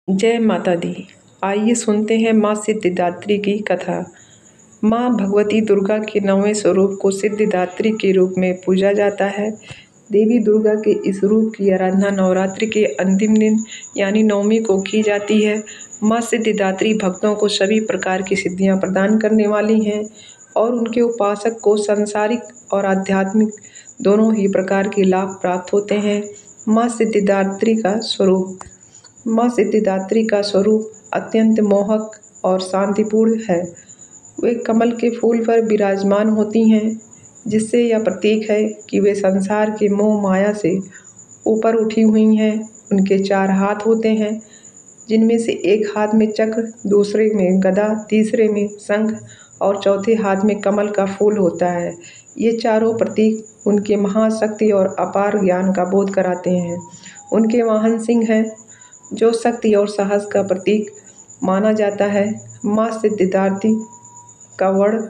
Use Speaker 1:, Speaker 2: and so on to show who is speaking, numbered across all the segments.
Speaker 1: जय माता दी। आइए सुनते हैं माँ सिद्धिदात्री की कथा। माँ भगवती दुर्गा के 9वें स्वरूप को सिद्धिदात्री के रूप में पूजा जाता है। देवी दुर्गा के इस रूप की आराधना नवरात्रि के अंतिम दिन यानी नवमी को की जाती है। माँ सिद्धिदात्री भक्तों को सभी प्रकार की सिद्धियाँ प्रदान करने वाली हैं और उनके उपासक को सांसारिक और आध्यात्मिक दोनों ही प्रकार के लाभ प्राप्त होते हैं। माँ सिद्धिदात्री का स्वरूप। माँ सिद्धिदात्री का स्वरूप अत्यंत मोहक और शांतिपूर्ण है। वे कमल के फूल पर विराजमान होती हैं, जिससे यह प्रतीक है कि वे संसार के मोह माया से ऊपर उठी हुई हैं। उनके 4 हाथ होते हैं, जिनमें से एक हाथ में चक्र, दूसरे में गदा, तीसरे में शंख और चौथे हाथ में कमल का फूल होता है। ये चारों प्रतीक उनके महाशक्ति और अपार ज्ञान का बोध कराते हैं। उनके वाहन सिंह हैं, जो शक्ति और साहस का प्रतीक माना जाता है। माँ सिद्धिदात्री का वर्ण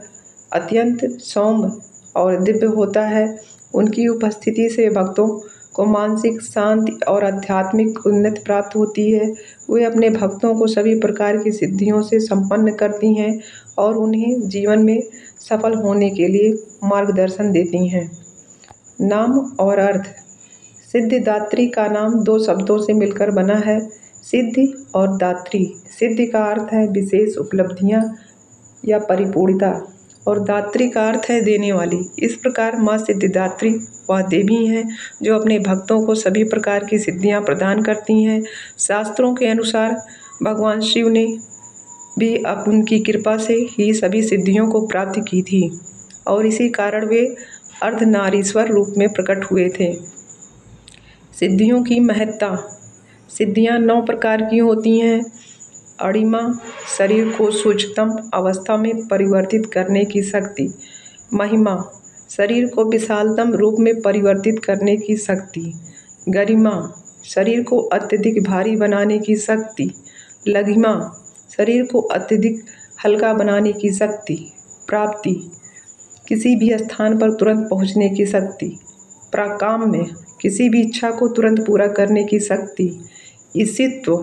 Speaker 1: अत्यंत सौम्य और दिव्य होता है। उनकी उपस्थिति से भक्तों को मानसिक शांति और आध्यात्मिक उन्नति प्राप्त होती है। वे अपने भक्तों को सभी प्रकार की सिद्धियों से संपन्न करती हैं और उन्हें जीवन में सफल होने के लिए मार्गदर्शन देती हैं। नाम और अर्थ। सिद्धिदात्री का नाम 2 शब्दों से मिलकर बना है, सिद्धि और दात्री। सिद्धि का अर्थ है विशेष उपलब्धियां या परिपूर्णता और दात्री का अर्थ है देने वाली। इस प्रकार माँ सिद्धिदात्री वह देवी हैं जो अपने भक्तों को सभी प्रकार की सिद्धियां प्रदान करती हैं। शास्त्रों के अनुसार भगवान शिव ने भी उनकी कृपा से ही सभी सिद्धियों को प्राप्त की थी और इसी कारण वे अर्धनारीश्वर रूप में प्रकट हुए थे। सिद्धियों की महत्ता। सिद्धियां 9 प्रकार की होती हैं। अणिमा, शरीर को सूक्ष्मतम अवस्था में परिवर्तित करने की शक्ति। महिमा, शरीर को विशालतम रूप में परिवर्तित करने की शक्ति। गरिमा, शरीर को अत्यधिक भारी बनाने की शक्ति। लघिमा, शरीर को अत्यधिक हल्का बनाने की शक्ति। प्राप्ति, किसी भी स्थान पर तुरंत पहुंचने की शक्ति। प्राकाम्य, किसी भी इच्छा को तुरंत पूरा करने की शक्ति। ईशित्व,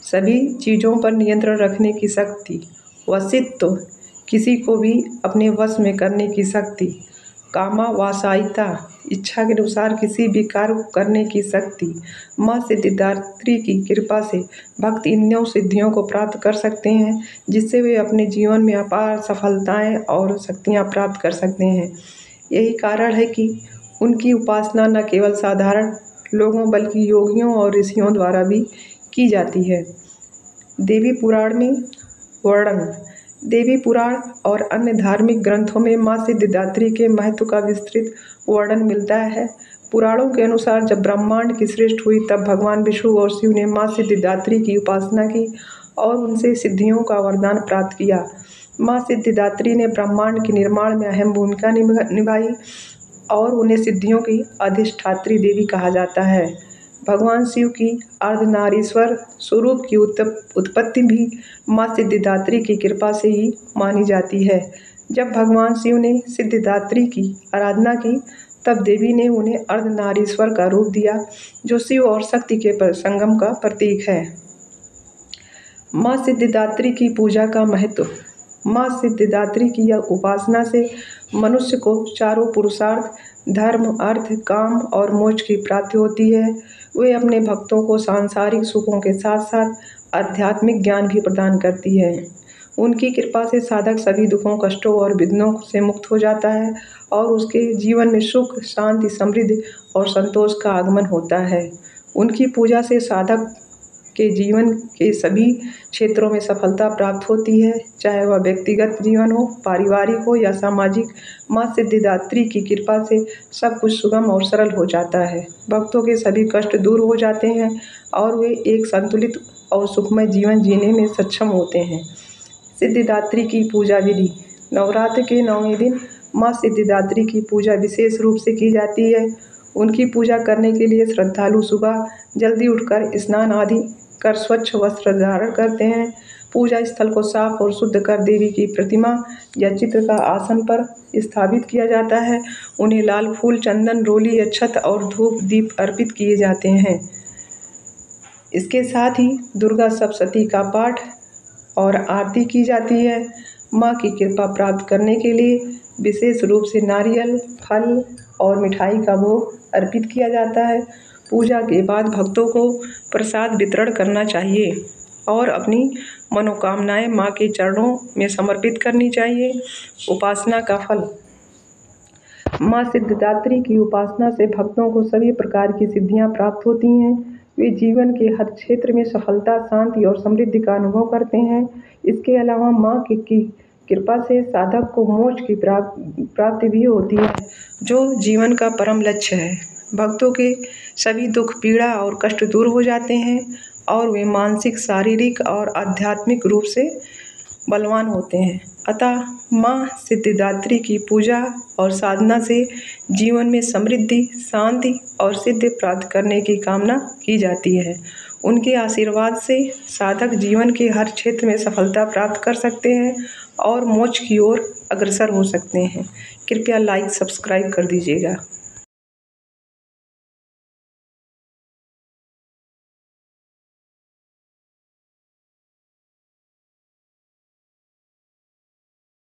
Speaker 1: सभी चीज़ों पर नियंत्रण रखने की शक्ति। वशित्व, किसी को भी अपने वश में करने की शक्ति। कामावासायिता, इच्छा के अनुसार किसी भी कार्य को करने की शक्ति। माँ सिद्धिदात्री की कृपा से भक्त इन 9 सिद्धियों को प्राप्त कर सकते हैं, जिससे वे अपने जीवन में अपार सफलताएं और शक्तियां प्राप्त कर सकते हैं। यही कारण है कि उनकी उपासना न केवल साधारण लोगों बल्कि योगियों और ऋषियों द्वारा भी की जाती है। देवी पुराण में वर्णन। देवी पुराण और अन्य धार्मिक ग्रंथों में माँ सिद्धिदात्री के महत्व का विस्तृत वर्णन मिलता है। पुराणों के अनुसार जब ब्रह्मांड की सृष्टि हुई तब भगवान विष्णु और शिव ने माँ सिद्धिदात्री की उपासना की और उनसे सिद्धियों का वरदान प्राप्त किया। माँ सिद्धिदात्री ने ब्रह्मांड के निर्माण में अहम भूमिका निभाई और उन्हें सिद्धियों की अधिष्ठात्री देवी कहा जाता है। भगवान शिव की अर्धनारीश्वर स्वरूप की उत्पत्ति भी माँ सिद्धिदात्री की कृपा से ही मानी जाती है। जब भगवान शिव ने सिद्धिदात्री की आराधना की तब देवी ने उन्हें अर्धनारीश्वर का रूप दिया, जो शिव और शक्ति के संगम का प्रतीक है। माँ सिद्धिदात्री की पूजा का महत्व। माँ सिद्धिदात्री की यह उपासना से मनुष्य को चारों पुरुषार्थ धर्म, अर्थ, काम और मोक्ष की प्राप्ति होती है। वे अपने भक्तों को सांसारिक सुखों के साथ साथ आध्यात्मिक ज्ञान भी प्रदान करती है। उनकी कृपा से साधक सभी दुखों, कष्टों और विघ्नों से मुक्त हो जाता है और उसके जीवन में सुख, शांति, समृद्धि और संतोष का आगमन होता है। उनकी पूजा से साधक के जीवन के सभी क्षेत्रों में सफलता प्राप्त होती है, चाहे वह व्यक्तिगत जीवन हो, पारिवारिक हो या सामाजिक। माँ सिद्धिदात्री की कृपा से सब कुछ सुगम और सरल हो जाता है। भक्तों के सभी कष्ट दूर हो जाते हैं और वे एक संतुलित और सुखमय जीवन जीने में सक्षम होते हैं। सिद्धिदात्री की पूजा विधि। नवरात्र के 9वें दिन माँ सिद्धिदात्री की पूजा विशेष रूप से की जाती है। उनकी पूजा करने के लिए श्रद्धालु सुबह जल्दी उठकर स्नान आदि कर स्वच्छ वस्त्र धारण करते हैं। पूजा स्थल को साफ और शुद्ध कर देवी की प्रतिमा या चित्र का आसन पर स्थापित किया जाता है। उन्हें लाल फूल, चंदन, रोली, अक्षत और धूप दीप अर्पित किए जाते हैं। इसके साथ ही दुर्गा सप्तशती का पाठ और आरती की जाती है। माँ की कृपा प्राप्त करने के लिए विशेष रूप से नारियल, फल और मिठाई का भोग अर्पित किया जाता है। पूजा के बाद भक्तों को प्रसाद वितरण करना चाहिए और अपनी मनोकामनाएं माँ के चरणों में समर्पित करनी चाहिए। उपासना का फल। माँ सिद्धिदात्री की उपासना से भक्तों को सभी प्रकार की सिद्धियां प्राप्त होती हैं। वे जीवन के हर क्षेत्र में सफलता, शांति और समृद्धि का अनुभव करते हैं। इसके अलावा माँ की कृपा से साधक को मोक्ष की प्राप्ति भी होती है, जो जीवन का परम लक्ष्य है। भक्तों के सभी दुख, पीड़ा और कष्ट दूर हो जाते हैं और वे मानसिक, शारीरिक और आध्यात्मिक रूप से बलवान होते हैं। अतः माँ सिद्धिदात्री की पूजा और साधना से जीवन में समृद्धि, शांति और सिद्धि प्राप्त करने की कामना की जाती है। उनके आशीर्वाद से साधक जीवन के हर क्षेत्र में सफलता प्राप्त कर सकते हैं और मोक्ष की ओर अग्रसर हो सकते हैं। कृपया लाइक, सब्सक्राइब कर दीजिएगा।